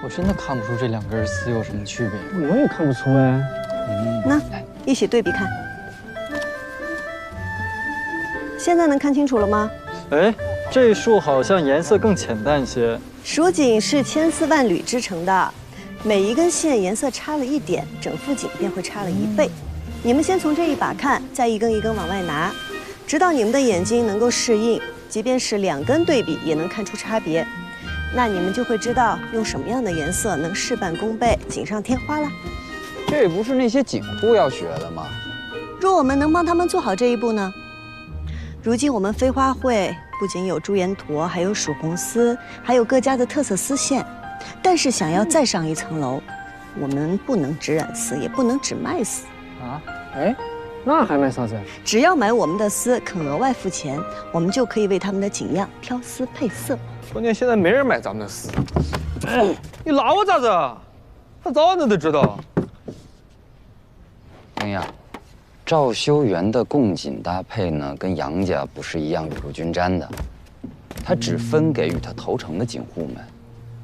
我真的看不出这两根丝有什么区别。我也看不出哎。那一起对比看，现在能看清楚了吗？哎，这束好像颜色更浅淡些。蜀锦是千丝万缕织成的，每一根线颜色差了一点，整副锦便会差了1倍。你们先从这一把看，再一根一根往外拿，直到你们的眼睛能够适应，即便是2根对比也能看出差别。那你们就会知道用什么样的颜色能事半功倍，锦上添花了。这不是那些锦户要学的吗？若我们能帮他们做好这一步呢？如今我们飞花会不仅有朱颜驼，还有蜀红丝，还有各家的特色丝线。但是想要再上一层楼，我们不能只染丝，也不能只卖丝啊？哎，那还卖啥子？只要买我们的丝，肯额外付钱，我们就可以为他们的锦样挑丝配色。关键现在没人买咱们的丝，你拉我咋子？他早晚都知道。丁呀，赵修元的贡锦搭配呢，跟杨家不是一样雨露均沾的，他只分给与他投诚的锦户们，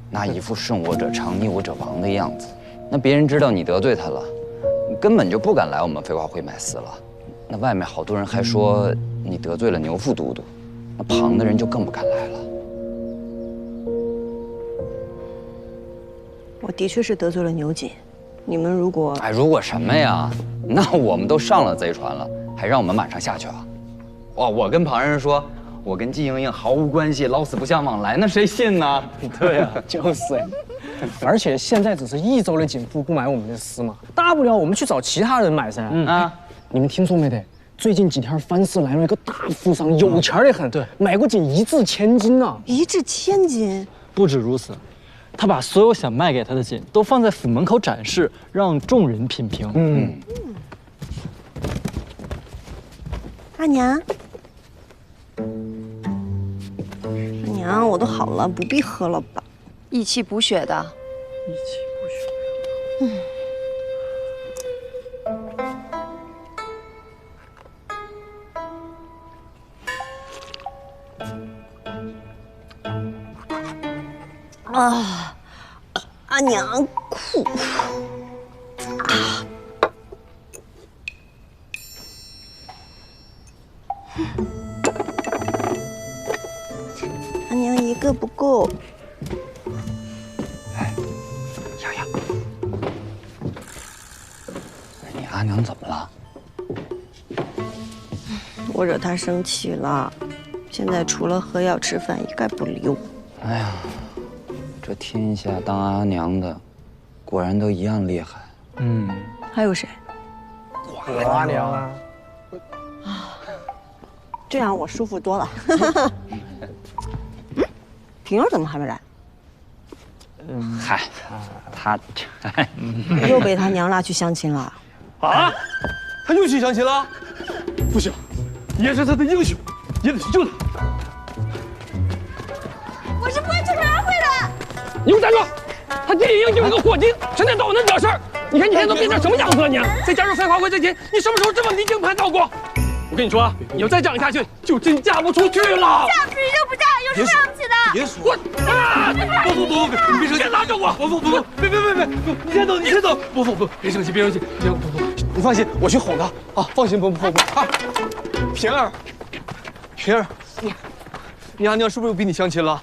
那一副顺我者昌，逆我者亡的样子。那别人知道你得罪他了，你根本就不敢来我们飞花会买丝了。那外面好多人还说你得罪了牛副都督，那旁的人就更不敢来了。我的确是得罪了牛锦，你们如果……哎，如果什么呀？那我们都上了贼船了，还让我们马上下去啊？哇！我跟旁人说，我跟季莹莹毫无关系，老死不相往来，那谁信呢？对啊，就是。而且现在只是一州的锦户不买我们的丝嘛，大不了我们去找其他人买噻。你们听说没得？最近几天藩市来了一个大富商，有钱的很，对，买过锦1掷千金呢。1掷千金？不止如此。他把所有想卖给他的锦都放在府门口展示，让众人品评。阿娘，阿娘，我都好了，不必喝了吧？益气补血的。益气补血。啊，阿娘苦。阿娘一个不够。哎，洋洋，你阿娘怎么了？我惹她生气了，现在除了喝药吃饭一概不理我。哎呀。这天下当阿娘的，果然都一样厉害。还有谁？我阿娘啊。这样我舒服多了。平儿怎么还没来？嗨，他又被他娘拉去相亲了。啊？他又去相亲了？不行，爷是他的英雄，也得去救他。我是不会出城而会的。你给我站住！他弟弟就是个伙计，成天找我那惹事儿。你看你现在都变成什么样子了你？在加入飞花会之前，你什么时候这么离经叛道过？我跟你说，你要再这样下去，就真嫁不出去了。嫁不出去就不嫁，有什么了不起的？别说我啊！不，你别生气，拉着我！不，别，你先走，你先走。不，别生气，别生气，不，你放心，我去哄他啊！放心，不啊！平儿，你阿娘是不是又逼你相亲了？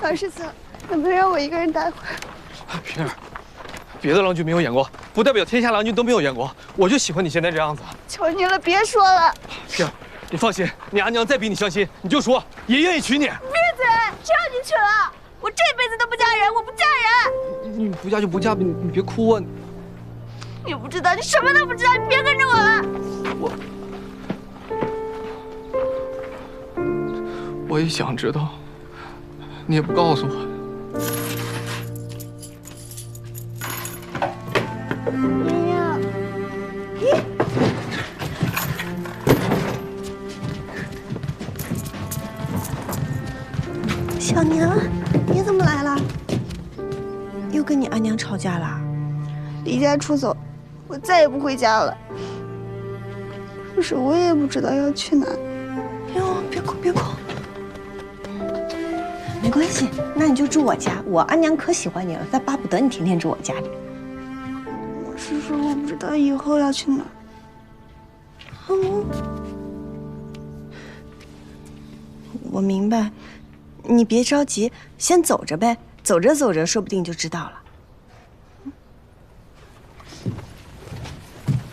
曹世子，能不能让我一个人待会儿？平儿，别的郎君没有演过，不代表天下郎君都没有演过。我就喜欢你现在这样子。求你了，别说了。平儿，你放心，你阿娘再逼你相亲，你就说也愿意娶你。闭嘴！谁让你娶了？我这辈子都不嫁人，我不嫁人。你不嫁就不嫁，你别哭啊！你不知道，你什么都不知道，你别跟着我了。我也想知道，你也不告诉我。莹莹，小娘，你娘吵架啦？离家出走，我再也不回家了。可是我也不知道要去哪。哟，别哭别哭，没关系，那你就住我家，我阿娘可喜欢你了，再巴不得你天天住我家里。我是说我不知道以后要去哪。我明白，你别着急，先走着呗，走着走着，说不定就知道了。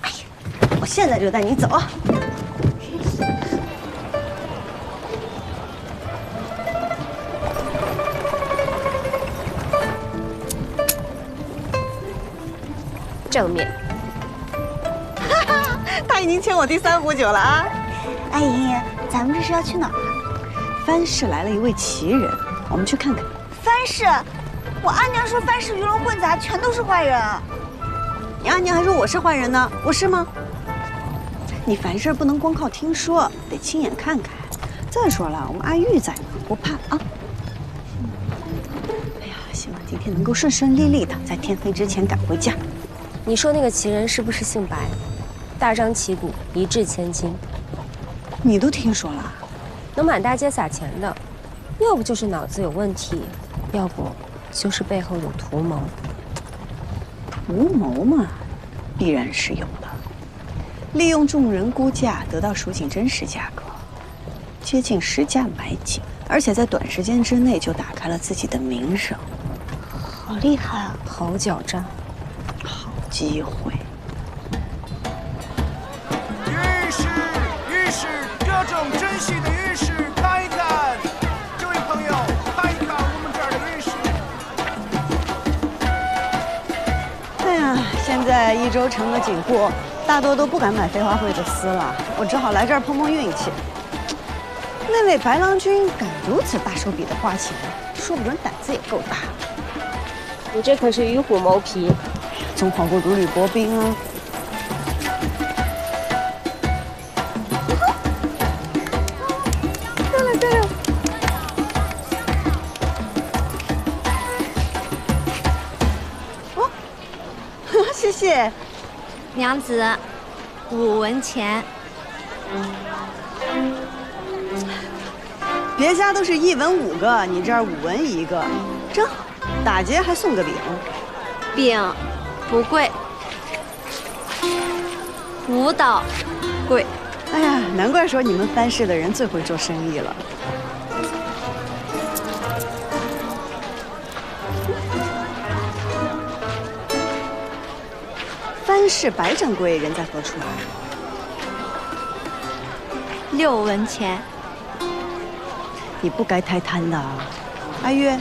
哎呀，我现在就带你走。正面。他已经请我第3壶酒了啊！阿姨，咱们这是要去哪儿啊？藩市来了一位奇人，我们去看看。藩市，我阿娘说藩市鱼龙混杂，全都是坏人。你阿娘还说我是坏人呢，我是吗？你凡事不能光靠听说，得亲眼看看。再说了，我们阿玉在呢，不怕啊。哎呀，希望今天能够顺顺利利的，在天黑之前赶回家。你说那个奇人是不是姓白？大张旗鼓，一掷千金，你都听说了？能满大街撒钱的，要不就是脑子有问题，要不就是背后有图谋。图谋嘛，必然是有的。利用众人估价，得到蜀锦真实价格，接近实价买锦，而且在短时间之内就打开了自己的名声。好厉害啊！好狡诈，好机会。玉石，各种珍稀的玉石，看一看。这位朋友，看一看我们这儿的玉石。哎呀，现在益州城的锦户大多都不敢买飞花会的丝了，我只好来这儿碰碰运气。那位白郎君敢如此大手笔的花钱，说不准胆子也够大。你这可是与虎谋皮，总好过如履薄冰啊。谢谢，娘子，5文钱。别家都是1文5个，你这儿5文1个，真好。打劫还送个饼，饼不贵，5斗贵。哎呀，难怪说你们藩市的人最会做生意了。藩市白掌柜人在何处啊？6文钱。你不该太贪的啊，阿月。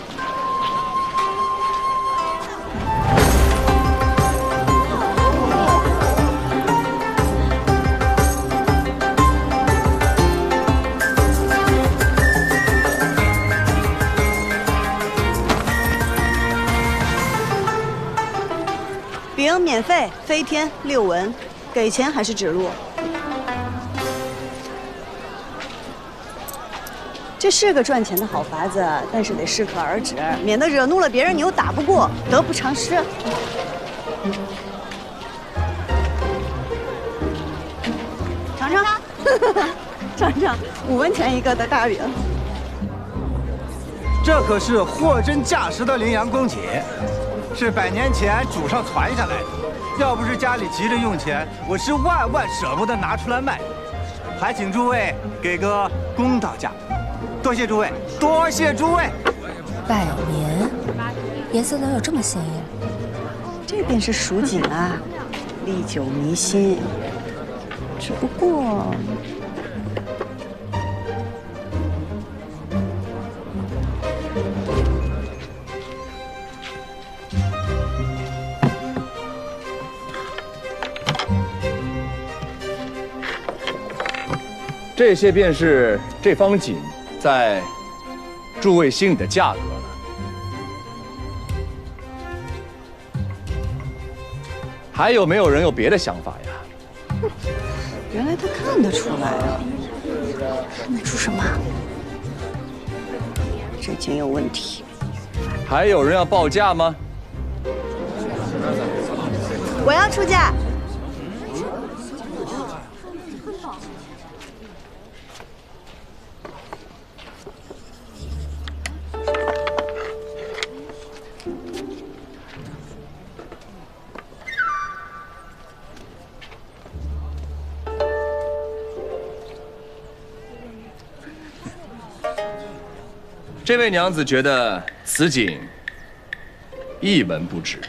饼免费，飞天6文，给钱还是指路？这是个赚钱的好法子，但是得适可而止，免得惹怒了别人，你又打不过，得不偿失。尝尝，尝尝5文钱1个的大饼。这可是货真价实的羚羊公瑾，是100年前祖上传下来的。要不是家里急着用钱，我是万万舍不得拿出来卖。还请诸位给个公道价。多谢诸位，多谢诸位。100年，颜色能有这么鲜艳？这便是蜀锦啊，历久弥新。只不过，这些便是这方锦在诸位心里的价格了。还有没有人有别的想法呀？原来他看得出来啊！看得出什么？这件有问题。还有人要报价吗？我要出价。这位娘子觉得此景一文不值。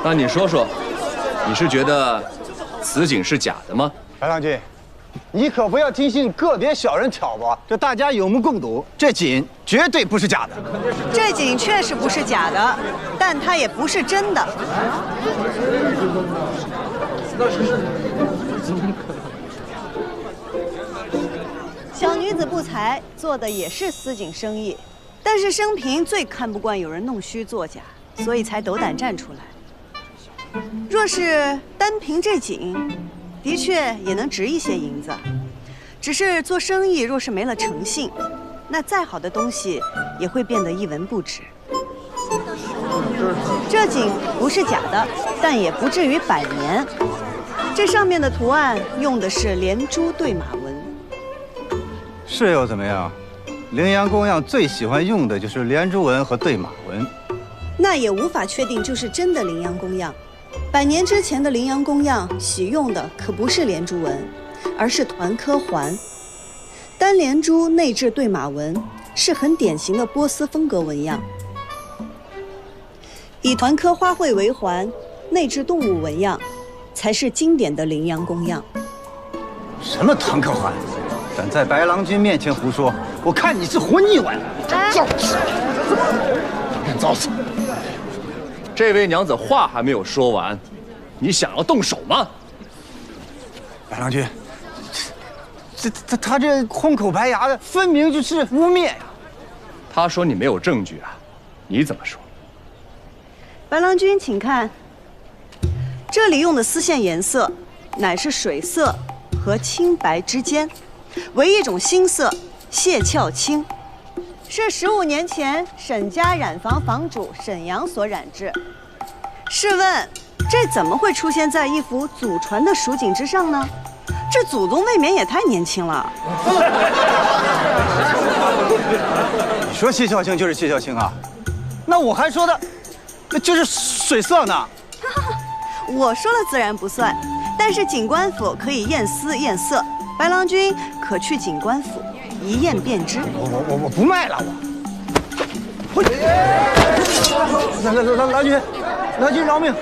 那你说说，你是觉得此景是假的吗？白郎君，你可不要听信个别小人挑拨，这大家有目共睹，这锦绝对不是假的。这景确实不是假的，但它也不是真的。小女子不才，做的也是丝锦生意，但是生平最看不惯有人弄虚作假，所以才斗胆站出来。若是单凭这锦，的确也能值一些银子。只是做生意若是没了诚信，那再好的东西也会变得一文不值。这锦不是假的，但也不至于100年。这上面的图案用的是连珠对马纹。是又怎么样？羚羊公样最喜欢用的就是连珠纹和对马纹。那也无法确定就是真的羚羊公样。100年之前的羚羊公样喜用的可不是连珠纹，而是团科环。单连珠内置对马纹，是很典型的波斯风格纹样。以团科花卉为环，内置动物纹样，才是经典的羚羊公样。什么团科环？敢在白郎君面前胡说，我看你是活腻歪了！造次，敢造次！这位娘子话还没有说完，你想要动手吗？白郎君，他这空口白牙的，分明就是污蔑呀！他说你没有证据啊，你怎么说？白郎君，请看，这里用的丝线颜色，乃是水色和青白之间，为一种新色，蟹壳青，是15年前沈家染坊坊主沈阳所染制。试问，这怎么会出现在一幅祖传的蜀锦之上呢？这祖宗未免也太年轻了。你说蟹壳青就是蟹壳青啊？那我还说的，那就是水色呢。我说了自然不算，但是锦官府可以验丝验色，白郎君可去锦官府一验便知。我不卖了，我。郎君饶命！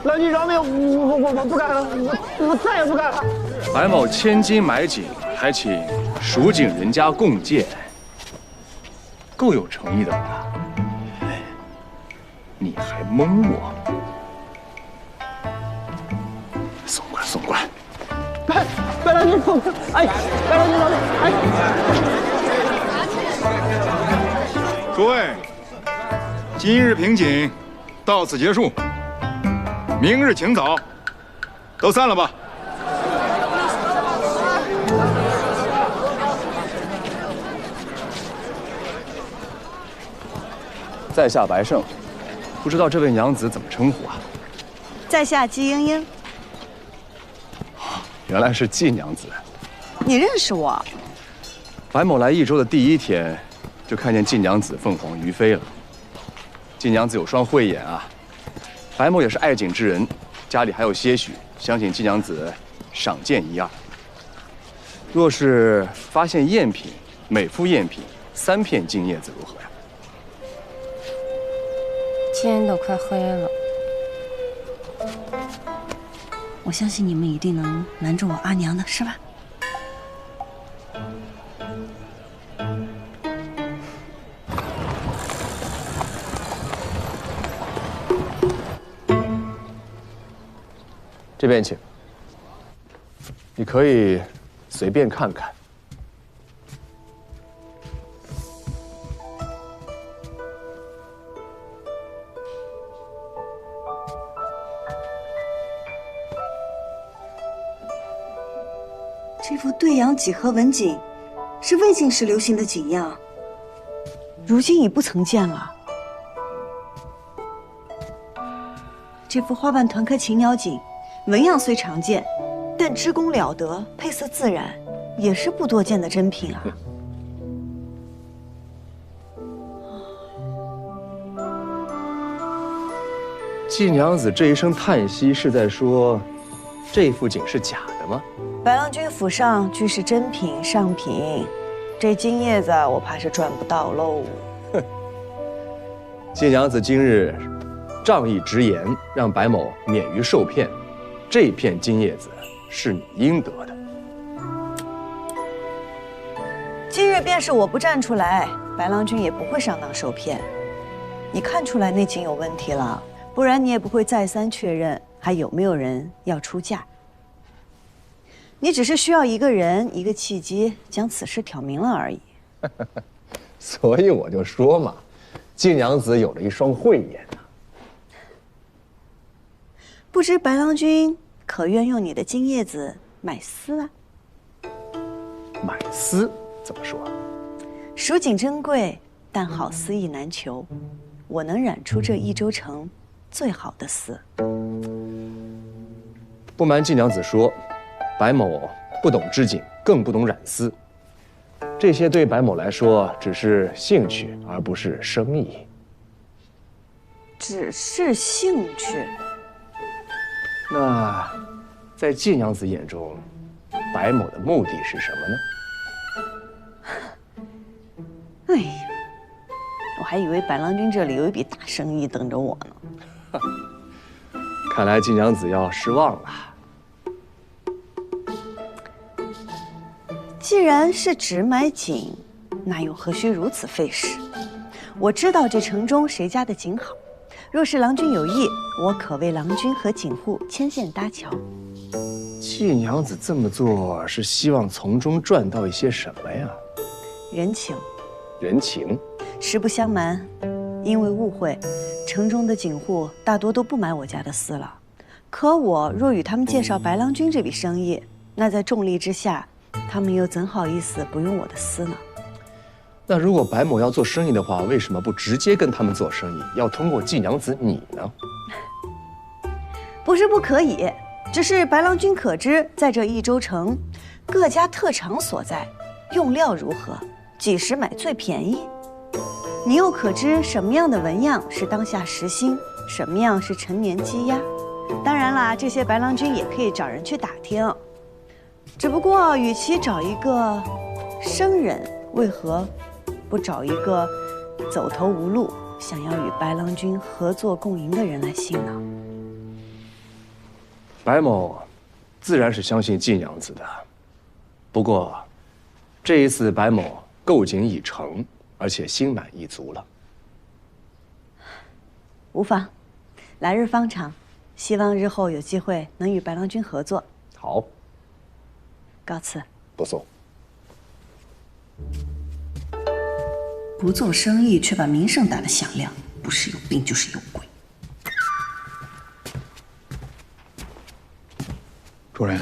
郎君饶命！我不干了，我再也不干了。白某千金买锦，还请蜀锦人家共鉴，够有诚意的吧？你还蒙我？送过来，送过来！白郎君，哎，白郎君饶命！哎，诸位，今日评锦到此结束，明日请早，都散了吧。在下白胜，不知道这位娘子怎么称呼啊？在下季莺莺。原来是季娘子。你认识我？白某来益州的第1天，就看见季娘子凤凰于飞了。季娘子有双慧眼啊，白某也是爱锦之人，家里还有些许，想请季娘子赏鉴1、2。若是发现赝品，每副赝品3片金叶子如何呀？天都快黑了。我相信你们一定能瞒住我阿娘的，是吧？这边请。你可以随便看看。这幅对阳几何纹锦是魏晋时流行的锦样，如今已不曾见了。这幅花瓣团颗禽鸟锦，纹样虽常见，但织工了得，配色自然，也是不多见的珍品啊。季娘子这一声叹息，是在说这幅锦是假的吗？白郎君府上俱是珍品上品，这金叶子我怕是赚不到喽。季娘子今日仗义直言，让白某免于受骗，这片金叶子是你应得的。今日便是我不站出来，白郎君也不会上当受骗。你看出来那锦有问题了，不然你也不会再三确认还有没有人要出价。你只是需要一个人一个契机将此事挑明了而已。所以我就说嘛，季娘子有了一双慧眼啊。不知白郎君可愿用你的金叶子买丝啊？买丝怎么说？蜀锦珍贵，但好丝意难求。我能染出这益州城最好的丝。不瞒季娘子说，白某不懂织锦，更不懂染丝，这些对白某来说只是兴趣，而不是生意。只是兴趣。那，在季娘子眼中，白某的目的是什么呢？哎呀，我还以为白郎君这里有一笔大生意等着我呢。看来季娘子要失望了。既然是只买锦，那又何须如此费时？我知道这城中谁家的锦好，若是郎君有意，我可为郎君和锦户牵线搭桥。季娘子这么做是希望从中赚到一些什么呀？人情。人情。实不相瞒，因为误会，城中的锦户大多都不买我家的丝了。可我若与他们介绍白郎君这笔生意，那在重利之下，他们又怎好意思不用我的丝呢？那如果白某要做生意的话，为什么不直接跟他们做生意，要通过季娘子你呢？不是不可以，只是白郎君可知，在这益州城，各家特长所在，用料如何，几时买最便宜？你又可知什么样的纹样是当下时兴，什么样是陈年积压？当然啦，这些白郎君也可以找人去打听。只不过，与其找一个生人，为何不找一个走投无路、想要与白郎君合作共赢的人来信呢？白某自然是相信季娘子的，不过这一次白某购锦已成，而且心满意足了。无妨，来日方长，希望日后有机会能与白郎君合作。好，告辞。不送。不做生意却把名声打得响亮，不是有病就是有鬼。主人，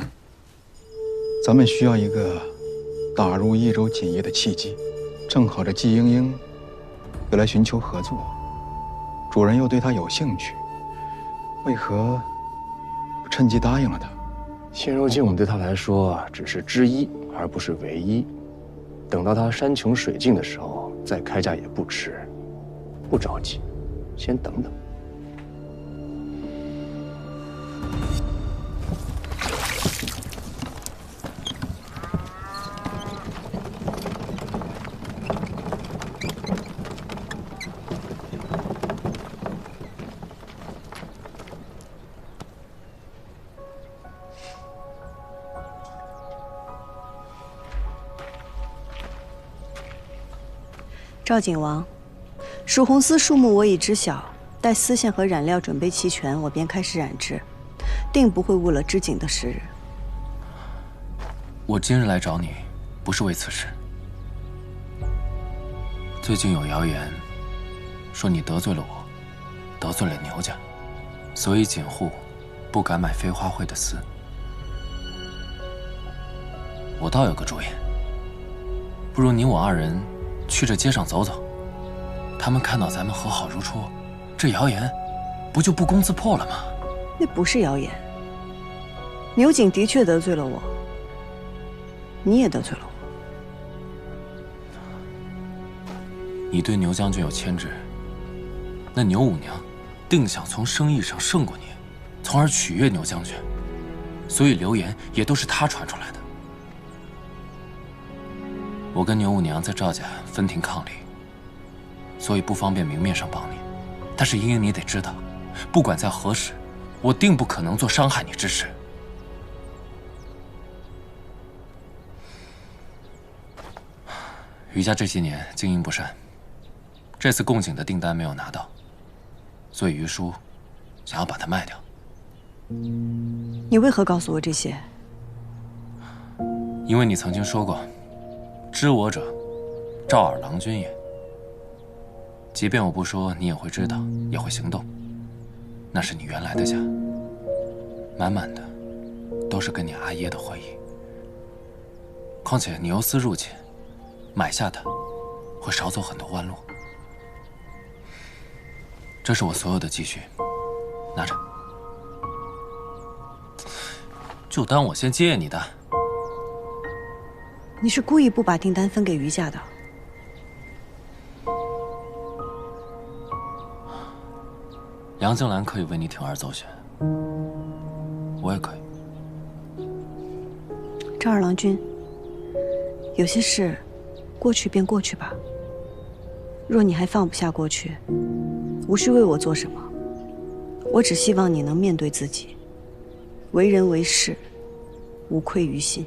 咱们需要一个打入益州锦业的契机，正好这季莺莺又来寻求合作，主人又对她有兴趣，为何不趁机答应了她？现如今我们对她来说只是之一，而不是唯一。等到她山穷水尽的时候再开价也不迟，不着急，先等等。赵景王，蜀红丝数目我已知晓，待丝线和染料准备齐全，我便开始染制，定不会误了织锦的时日。我今日来找你，不是为此事。最近有谣言说你得罪了我，得罪了牛家，所以锦户不敢买飞花会的丝。我倒有个主意，不如你我二人去这街上走走，他们看到咱们和好如初，这谣言不就不攻自破了吗？那不是谣言。牛景的确得罪了我，你也得罪了我。你对牛将军有牵制，那牛五娘定想从生意上胜过你，从而取悦牛将军，所以流言也都是他传出来的。我跟牛五娘在赵家分庭抗礼，所以不方便明面上帮你。但是英英，你得知道，不管在何时，我定不可能做伤害你之事。余家这些年经营不善，这次贡景的订单没有拿到，所以余叔想要把它卖掉。你为何告诉我这些？因为你曾经说过，知我者，赵尔郎君也。即便我不说，你也会知道，也会行动。那是你原来的家，满满的都是跟你阿耶的回忆。况且你由私入侵，买下它会少走很多弯路。这是我所有的积蓄，拿着，就当我先借你的。你是故意不把订单分给余家的？杨静兰可以为你铤而走险，我也可以。赵二郎君，有些事，过去便过去吧。若你还放不下过去，无需为我做什么。我只希望你能面对自己，为人为事，无愧于心。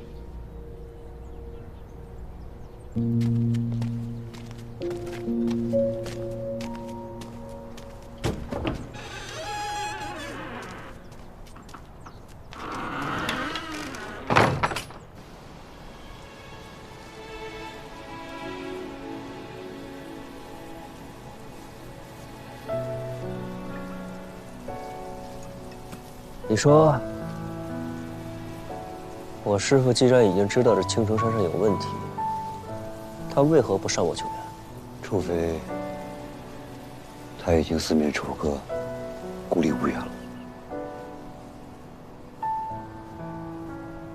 你说，我师父既然已经知道这青城山上有问题，他为何不上我救援？除非他已经四面楚歌，孤立无援了。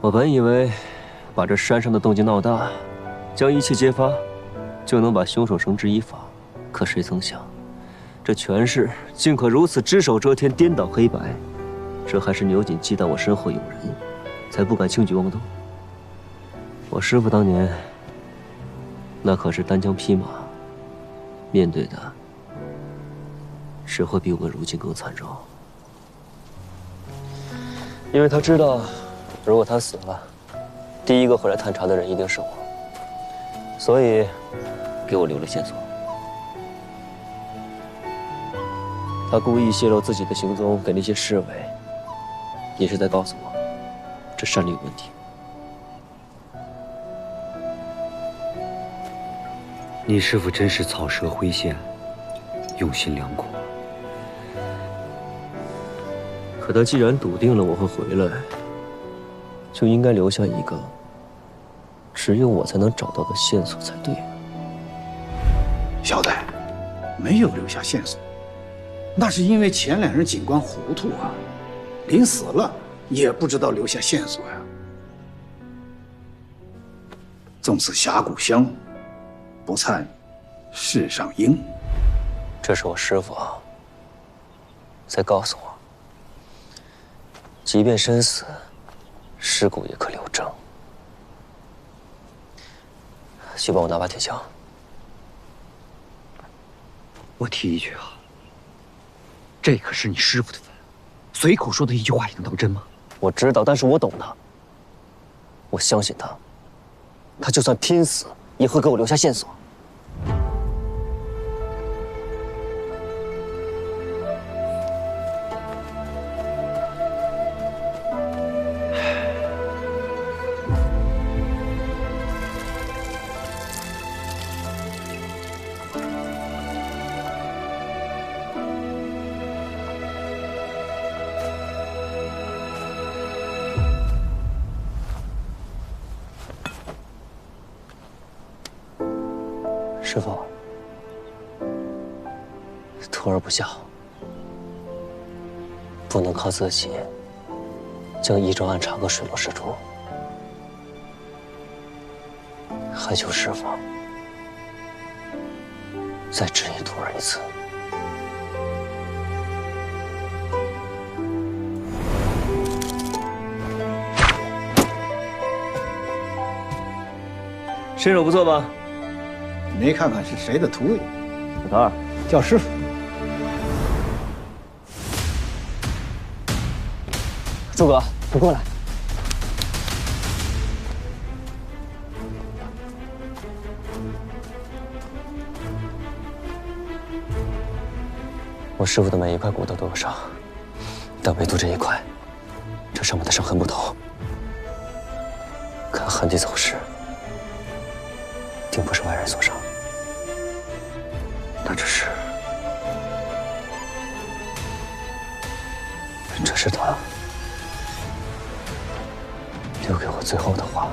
我本以为把这山上的动静闹大，将一切揭发，就能把凶手绳之以法。可谁曾想，这权势竟可如此只手遮天，颠倒黑白。这还是牛瑾忌惮我身后有人，才不敢轻举妄动。我师父当年那可是单枪匹马，面对的只会比我们如今更惨重。因为他知道，如果他死了，第一个回来探查的人一定是我，所以给我留了线索。他故意泄露自己的行踪给那些侍卫，也是在告诉我，这山里有问题。你师父真是草蛇灰线，用心良苦。可他既然笃定了我会回来，就应该留下一个只有我才能找到的线索才对。小戴，没有留下线索，那是因为前两人警官糊涂啊，临死了也不知道留下线索呀。纵此峡谷香，不灿世上英。这是我师父在告诉我，即便身死，尸骨也可留证。去帮我拿把铁锹。我提一句啊，这可是你师父的坟，随口说的一句话也能当真吗？我知道，但是我懂他，我相信他，他就算拼死也会给我留下线索。师傅，徒儿不孝，不能靠自己将益州案查个水落石出，还求师傅再指引徒儿一次。身手不错吧？没看看是谁的徒弟。老头儿，叫师傅。诸葛，你过来。我师傅的每一块骨头都有伤，但唯独这一块，这上面的伤痕不同。看痕迹走势，定不是外人所伤。那这是他留给我最后的话。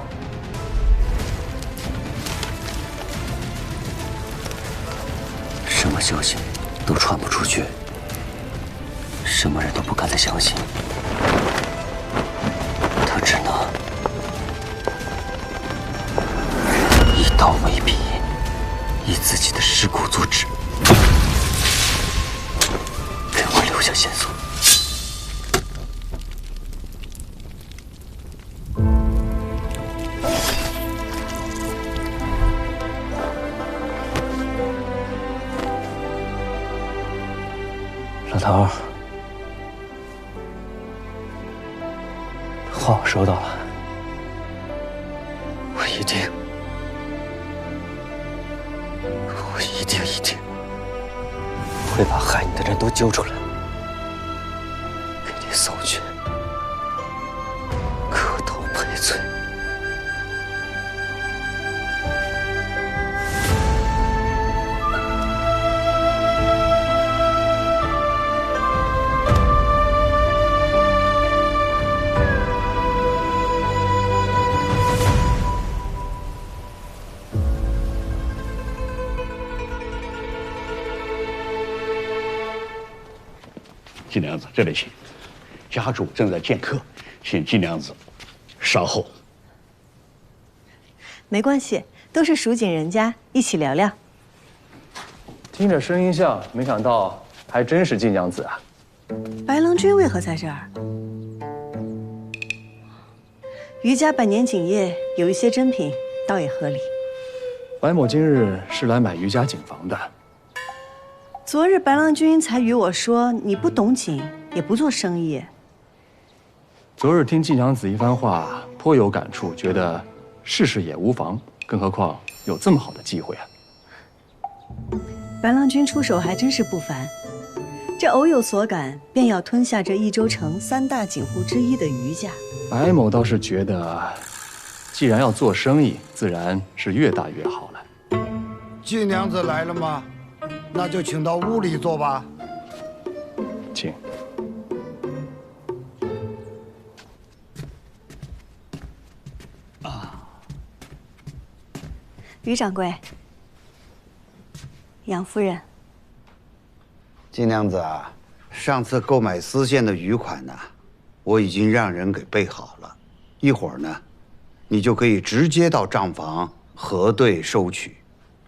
什么消息都传不出去，什么人都不敢再相信。他只能一刀为笔，以自己的尸骨做纸，给我留下线索。老头儿，话我收到了，我一定会把害你的人都揪出来，给你送去磕头赔罪。金娘子，这里请。家主正在见客，请金娘子稍后。没关系，都是蜀锦人家，一起聊聊。听着声音像，没想到还真是晋娘子啊。白郎君为何在这儿？余家百年锦业有一些珍品，倒也合理。白某今日是来买余家锦房的。昨日白郎君才与我说，你不懂锦，也不做生意。昨日听晋娘子一番话，颇有感触，觉得试试也无妨。更何况有这么好的机会啊！白郎君出手还真是不凡，这偶有所感，便要吞下这益州城3大锦户之一的余家。白某倒是觉得，既然要做生意，自然是越大越好了。晋娘子来了吗？那就请到屋里坐吧。请。余掌柜，杨夫人。晋娘子啊，上次购买丝线的余款呢，我已经让人给备好了，一会儿呢，你就可以直接到账房核对收取。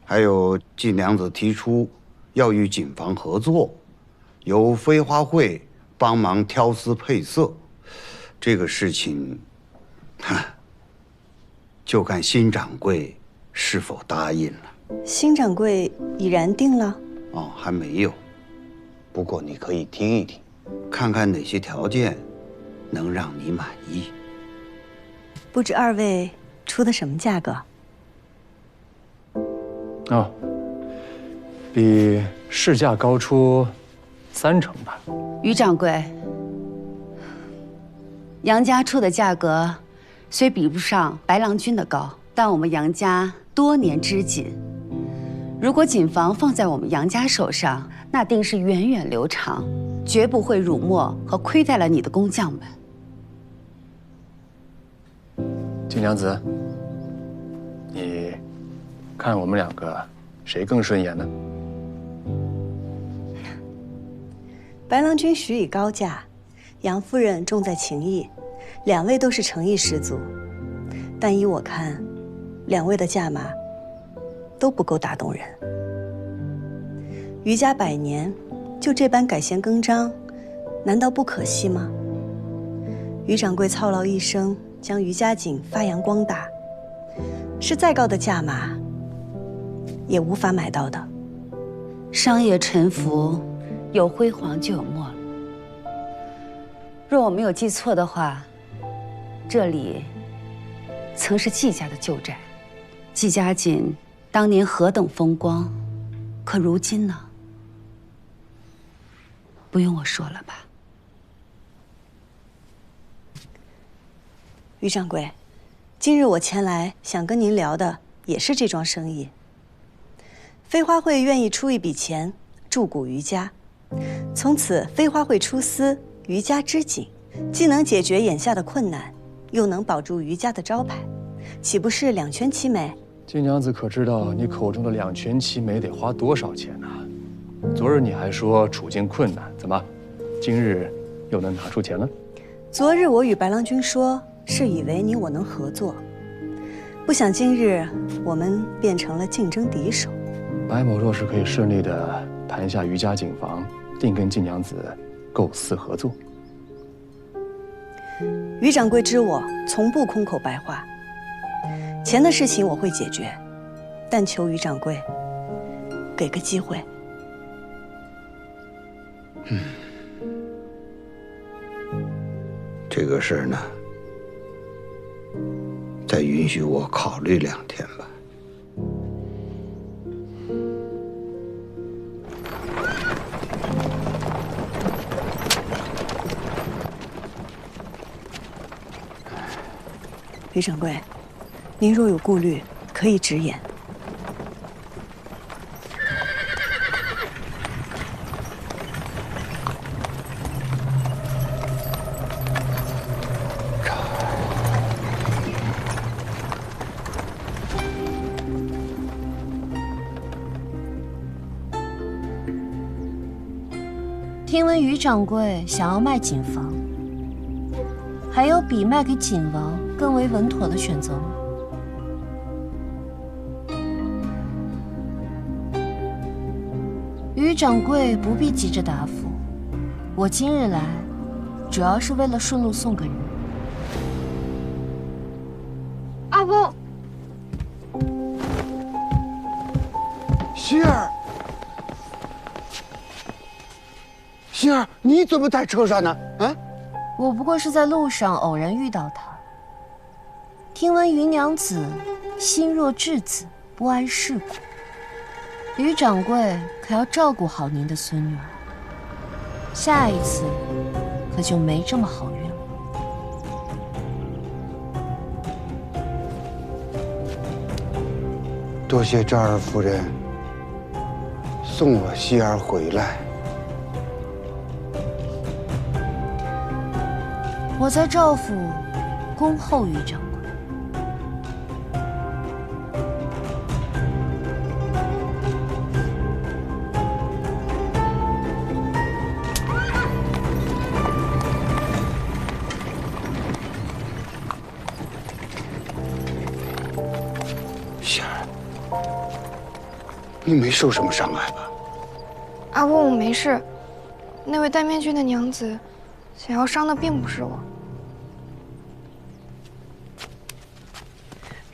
还有晋娘子提出要与锦房合作，由飞花会帮忙挑丝配色，这个事情，就看新掌柜是否答应了。新掌柜已然定了？哦，还没有。不过你可以听一听，看看哪些条件能让你满意。不知二位出的什么价格？哦，比市价高出30%吧。余掌柜，杨家出的价格虽比不上白郎君的高，但我们杨家多年织锦，如果锦房放在我们杨家手上，那定是源远流长，绝不会辱没和亏待了你的工匠们。金娘子，你看我们2个谁更顺眼呢？白郎君许以高价，杨夫人重在情义，两位都是诚意十足。但依我看，两位的价码都不够打动人。余家100年，就这般改弦更张，难道不可惜吗？余掌柜操劳一生，将余家井发扬光大，是再高的价码也无法买到的。商业沉浮，有辉煌就有没落。若我没有记错的话，这里曾是季家的旧宅。季家井当年何等风光，可如今呢？不用我说了吧？余掌柜，今日我前来想跟您聊的也是这桩生意。飞花会愿意出一笔钱注股余家，从此飞花会出资，余家织锦，既能解决眼下的困难，又能保住余家的招牌，岂不是两全其美？金娘子可知道你口中的两全其美得花多少钱呢？昨日你还说处境困难，怎么，今日又能拿出钱了？昨日我与白郎君说，是以为你我能合作，不想今日我们变成了竞争敌手。白某若是可以顺利地盘下余家井房，定跟金娘子构思合作。余掌柜知我从不空口白话，钱的事情我会解决，但求余掌柜给个机会。这个事儿呢，再允许我考虑2天吧。余掌柜，您若有顾虑，可以直言。听闻余掌柜想要卖锦房，还有比卖给锦王更为稳妥的选择吗？余掌柜不必急着答复，我今日来，主要是为了顺路送个人。阿公，希儿，希儿，你怎么在车上呢？啊？我不过是在路上偶然遇到他。听闻余娘子心若稚子，不谙世故，余掌柜可要照顾好您的孙女儿，下一次可就没这么好运了。多谢赵二夫人送我希儿回来。我在赵府恭候余掌柜。希儿，你没受什么伤害吧？阿公，我没事。那位戴面具的娘子想要伤的并不是我。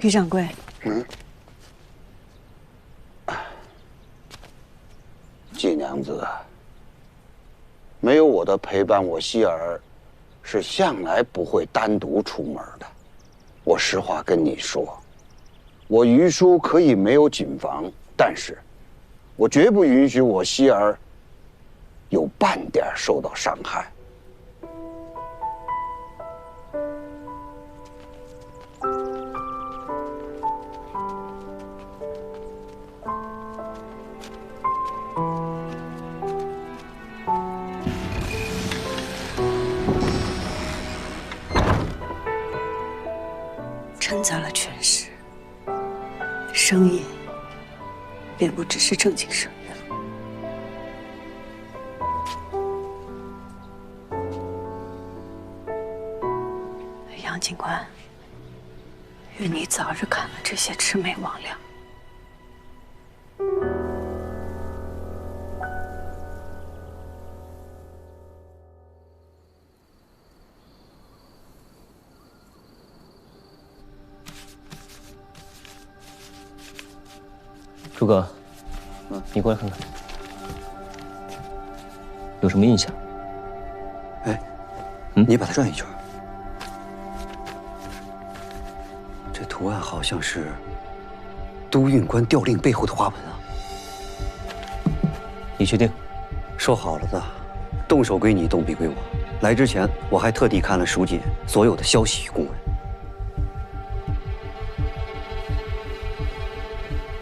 余掌柜，季娘子，没有我的陪伴，我希儿是向来不会单独出门的。我实话跟你说，我余叔可以没有锦房，但是我绝不允许我希儿有半点受到伤害。掺杂了权势、生意，便不只是正经生意了。杨警官，愿你早日砍了这些魑魅魍魉。朱哥，你过来看看，有什么印象？哎，你把它转一圈。这图案好像是都运官调令背后的花纹啊！你确定？说好了的，动手归你，动笔归我。来之前，我还特地看了蜀锦所有的消息与公文。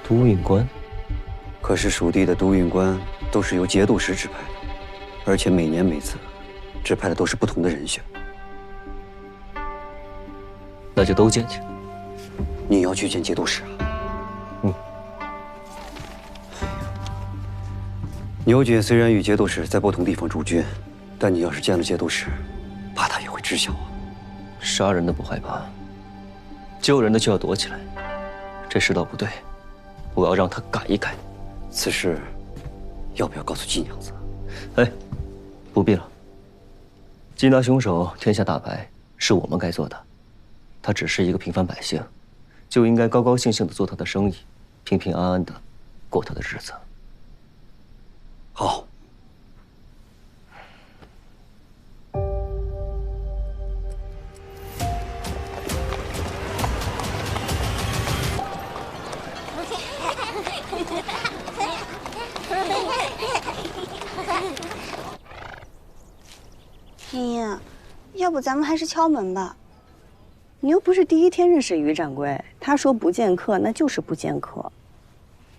都运官，可是蜀地的都运官都是由节度使指派的，而且每年每次指派的都是不同的人选。那就都见去。你要去见节度使啊？牛瑾虽然与节度使在不同地方驻军，但你要是见了节度使，怕他也会知晓啊。杀人的不害怕，救人的就要躲起来。这世道不对，我要让他改一改。此事要不要告诉季娘子？哎，不必了。缉拿凶手，天下大白，是我们该做的。他只是一个平凡百姓，就应该高高兴兴地做他的生意，平平安安地过他的日子。好。茵茵，要不咱们还是敲门吧。你又不是第一天认识于掌柜，他说不见客，那就是不见客。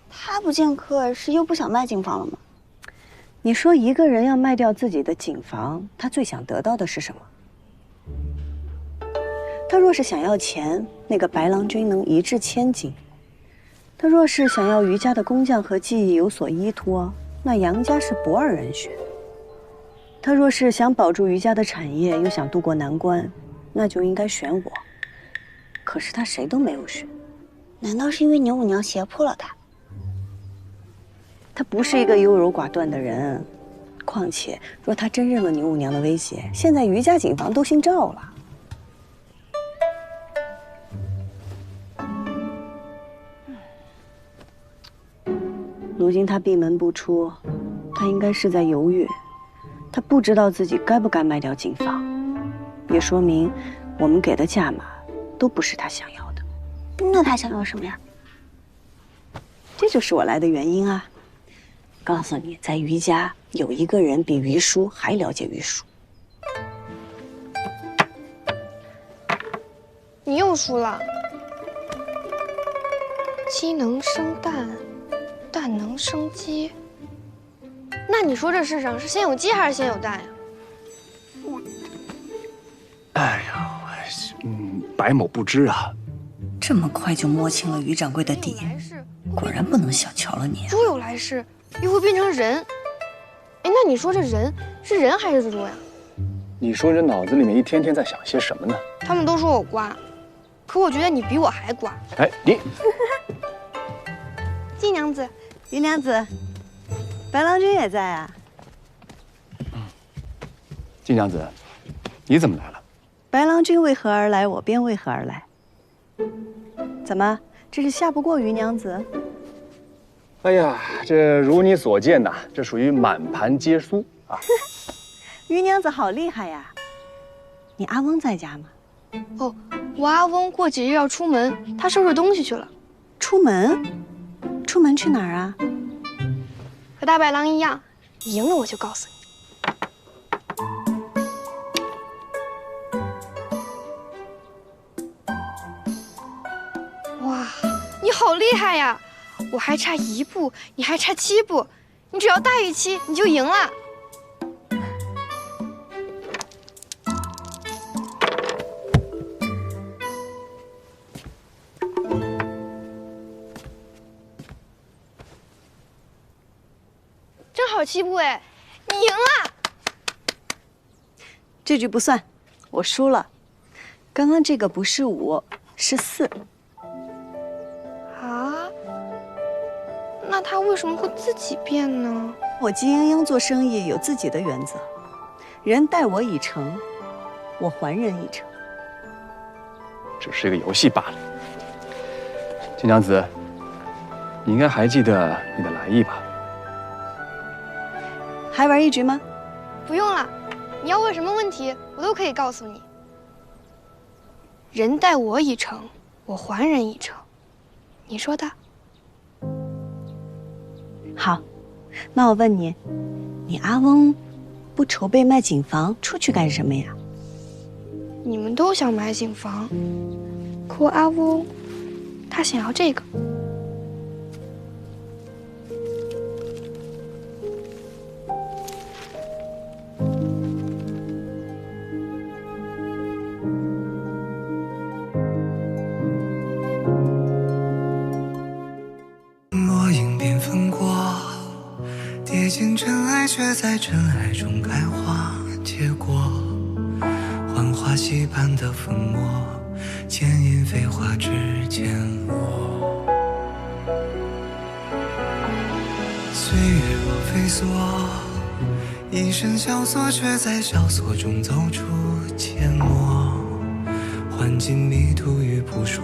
他不见客是又不想卖警房了吗？你说一个人要卖掉自己的警房，他最想得到的是什么？他若是想要钱，那个白郎君能一掷千金；他若是想要于家的工匠和技艺有所依托，那杨家是不二人选。他若是想保住于家的产业，又想渡过难关，那就应该选我。可是他谁都没有选。难道是因为牛五娘胁迫了他？他不是一个优柔寡断的人，况且若他真认了牛五娘的威胁，现在于家警房都姓赵了。如今他闭门不出，他应该是在犹豫，他不知道自己该不该卖掉警房，也说明我们给的价码都不是他想要的。那他想要什么呀？这就是我来的原因啊！告诉你，在于家有一个人比于叔还了解于叔。你又输了。鸡能生蛋，蛋能生鸡。那你说这世上是先有鸡还是先有蛋呀？哎呀，白某不知啊。这么快就摸清了于掌柜的底，果然不能小瞧了你啊。猪有来世，又会变成人。哎，那你说这人是人还是猪呀？你说这脑子里面一天天在想些什么呢？他们都说我瓜，可我觉得你比我还瓜。哎，你，季娘子，于娘子，白郎君也在啊。季娘子，你怎么来了？白郎君为何而来，我便为何而来。怎么，这是下不过于娘子？哎呀，这如你所见呐，这属于满盘皆输啊！于娘子好厉害呀！你阿翁在家吗？哦，我阿翁过几日要出门，他收拾东西去了。出门？出门去哪儿啊？和大白狼一样，你赢了我就告诉你。哇，你好厉害呀！我还差1步，你还差7步，你只要大于7，你就赢了。好欺负哎！你赢了。这局不算，我输了。刚刚这个不是5，是4。啊？那他为什么会自己变呢？我季英英做生意有自己的原则，人待我以诚，我还人以诚。只是一个游戏罢了。金娘子，你应该还记得你的来意吧？还玩一局吗？不用了，你要问什么问题，我都可以告诉你。人待我以诚，我还人以诚，你说的。好，那我问你，你阿翁不筹备卖景房出去干什么呀？你们都想买景房，可我阿翁，他想要这个。落英缤纷过，跌进尘埃，却在尘埃中开花结果。幻化溪畔的粉末，牵引飞花指尖落。岁月若飞梭，一身萧索，却在萧索中走出阡陌。换尽迷途与扑朔，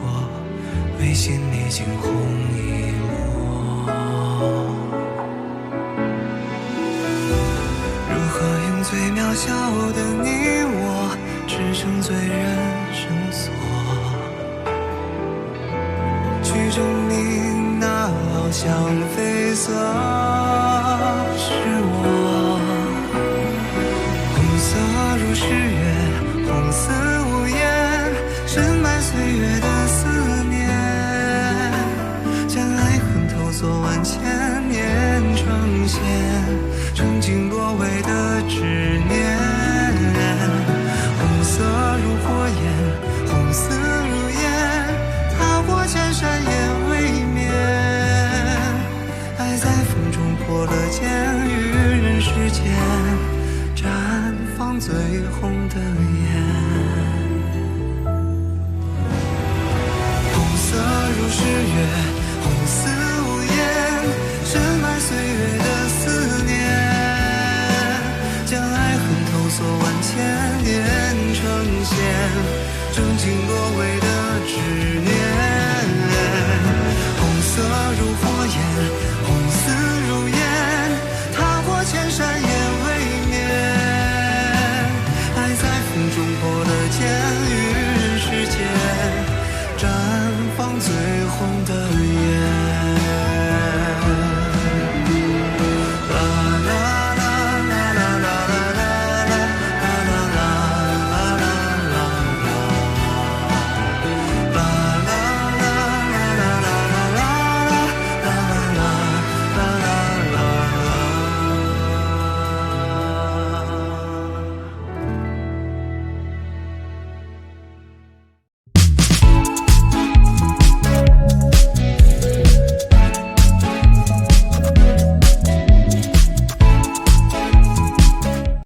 为心里惊鸿一抹。如何用最渺小的你我，支撑最人生锁，去证明那翱翔绯色是我。红色如诗月，红似无言，深埋岁月的思念，将爱恨透锁万千年成线，曾经落尾的执念。红色如火焰，红丝如烟，踏过千山也未眠。爱在风中破了茧，于人世间绽放最红的颜。红色如诗月，红似无言，深埋岁月的思念，将爱恨透锁万千年成线，挣尽落尾的执念。红色如火焰，红丝如烟，踏过千山也未眠。爱在风中破了茧，于人世间绽放最红的颜。